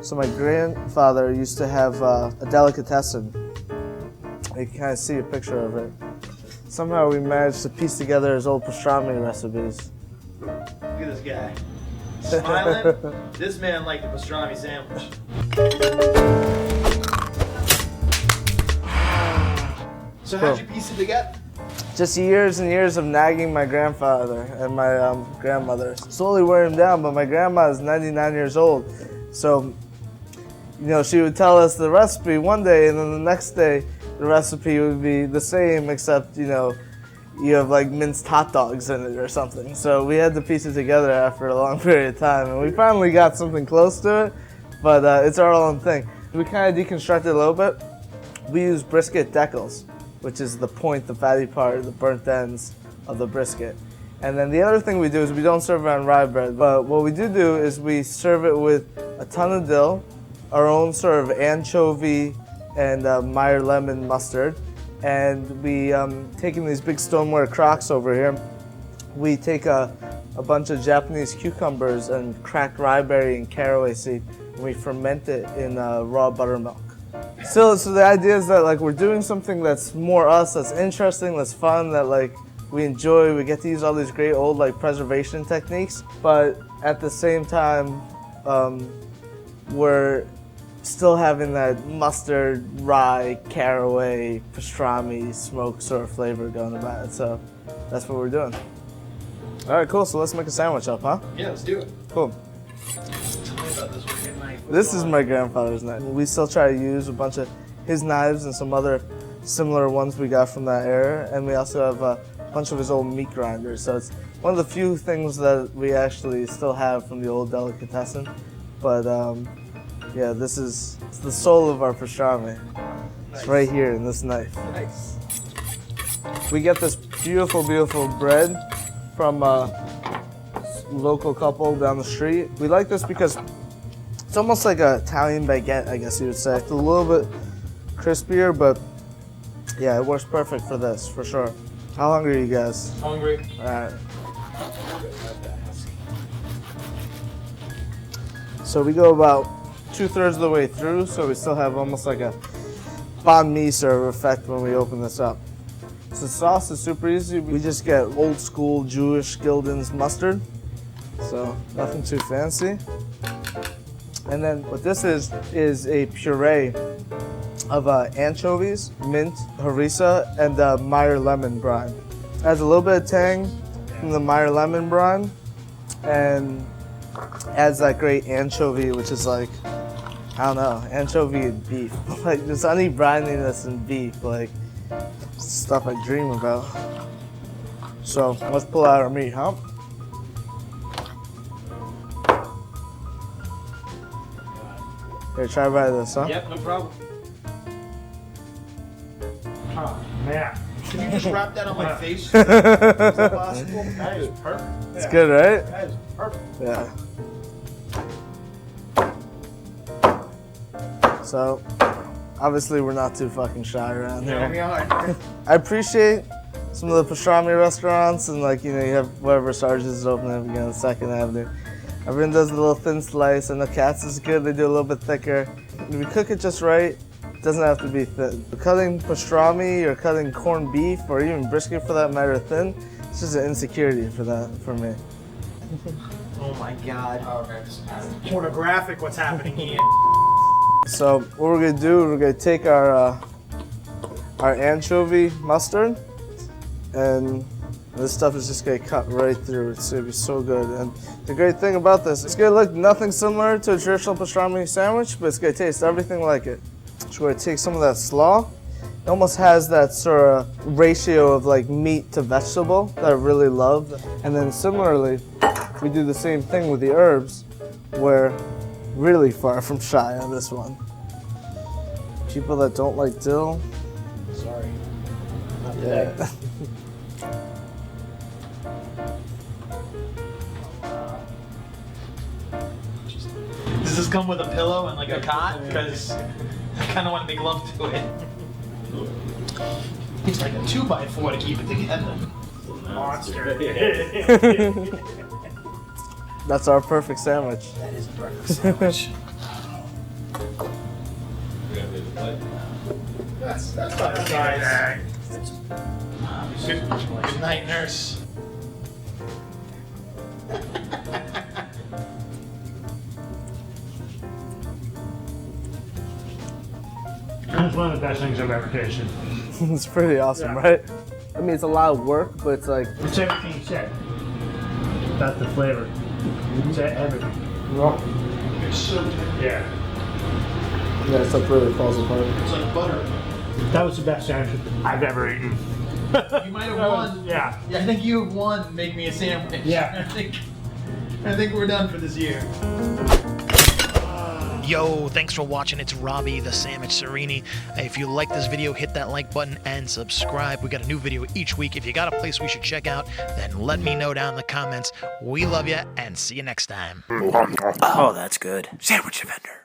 So my grandfather used to have a delicatessen. You can kind of see a picture of it. Somehow we managed to piece together his old pastrami recipes. Look at this guy. Smiling. This man liked the pastrami sandwich. So how'd you piece it together? Just years and years of nagging my grandfather and my grandmother. Slowly wearing him down, but my grandma is 99 years old. So, you know, she would tell us the recipe one day, and then the next day the recipe would be the same, except, you know, you have like minced hot dogs in it or something. So we had to piece it together after a long period of time, and we finally got something close to it, but it's our own thing. We kind of deconstructed a little bit. We use brisket decals, which is the point, the fatty part, the burnt ends of the brisket. And then the other thing we do is we don't serve it on rye bread, but what we do is we serve it with a ton of dill, our own sort of anchovy and Meyer lemon mustard. And we, taking these big stoneware crocks over here, we take a bunch of Japanese cucumbers and cracked ryeberry and caraway seed, and we ferment it in raw buttermilk. So the idea is that like we're doing something that's more us, that's interesting, that's fun, that like we enjoy. We get to use all these great old like preservation techniques, but at the same time, we're still having that mustard, rye, caraway, pastrami, smoked sort of flavor going about it. So that's what we're doing. All right, cool. So let's make a sandwich up, huh? Yeah, let's do it. Cool. Tell me about this one. This is my grandfather's knife. We still try to use a bunch of his knives and some other similar ones we got from that era. And we also have a bunch of his old meat grinders. So it's one of the few things that we actually still have from the old delicatessen. But yeah, this is the soul of our pastrami. Nice. It's right here in this knife. Nice. We get this beautiful, beautiful bread from a local couple down the street. We like this because it's almost like an Italian baguette, I guess you would say. It's a little bit crispier, but yeah, it works perfect for this, for sure. How hungry are you guys? Hungry. All right. So we go about 2/3 of the way through, so we still have almost like a banh mi sort of effect when we open this up. So the sauce is super easy. We just get old school Jewish Gildan's mustard, so nothing too fancy. And then what this is a puree of anchovies, mint, harissa, and Meyer lemon brine. It has a little bit of tang from the Meyer lemon brine, and adds that great anchovy, which is like, I don't know, anchovy and beef. Like this honey brininess and beef, like stuff I dream about. So let's pull out our meat, huh? Here, try by this, huh? Yep, no problem. Oh, man. Can you just wrap that on my face? Is that possible? That is perfect. It's good, right? That is perfect. Yeah. So, obviously we're not too fucking shy around here. Yeah, we are. I appreciate some of the pastrami restaurants, and like, you know, you have whatever Sarge's is open again on 2nd Avenue. Everyone does a little thin slice, and the Katz is good. They do a little bit thicker. If you cook it just right, it doesn't have to be thin. Cutting pastrami or cutting corned beef or even brisket for that matter thin, it's just an insecurity for me. Oh my God. Oh, okay. Pornographic what's happening here. So what we're gonna do, we're gonna take our anchovy mustard, and this stuff is just gonna cut right through. It's gonna be so good. And the great thing about this, it's gonna look nothing similar to a traditional pastrami sandwich, but it's gonna taste everything like it. So we're gonna take some of that slaw. It almost has that sort of ratio of like meat to vegetable that I really love. And then similarly, we do the same thing with the herbs, where really far from shy on this one. People that don't like dill. Sorry. Not Yeah. today. Does this come with a pillow and like a cot? Because I kind of want to make love to it. It's like a 2x4 to keep it together. Monster. That's our perfect sandwich. That is a perfect sandwich. but that's about the size. Good night, nurse. That's one of the best things I've ever tasted. It's pretty awesome, Yeah. right? I mean, it's a lot of work, but it's like, It's everything you said. That's the flavor. It's everything. It's so Yeah. yeah, stuff really falls apart. it's like butter. That was the best sandwich I've ever eaten. You might have won. Yeah. I think you have won. Make me a sandwich. Yeah. I think we're done for this year. Yo, thanks for watching. It's Robbie the Sandwich Serini. If you like this video, hit that like button and subscribe. We got a new video each week. If you got a place we should check out, then let me know down in the comments. We love you and see you next time. Oh, that's good. Sandwich vendor.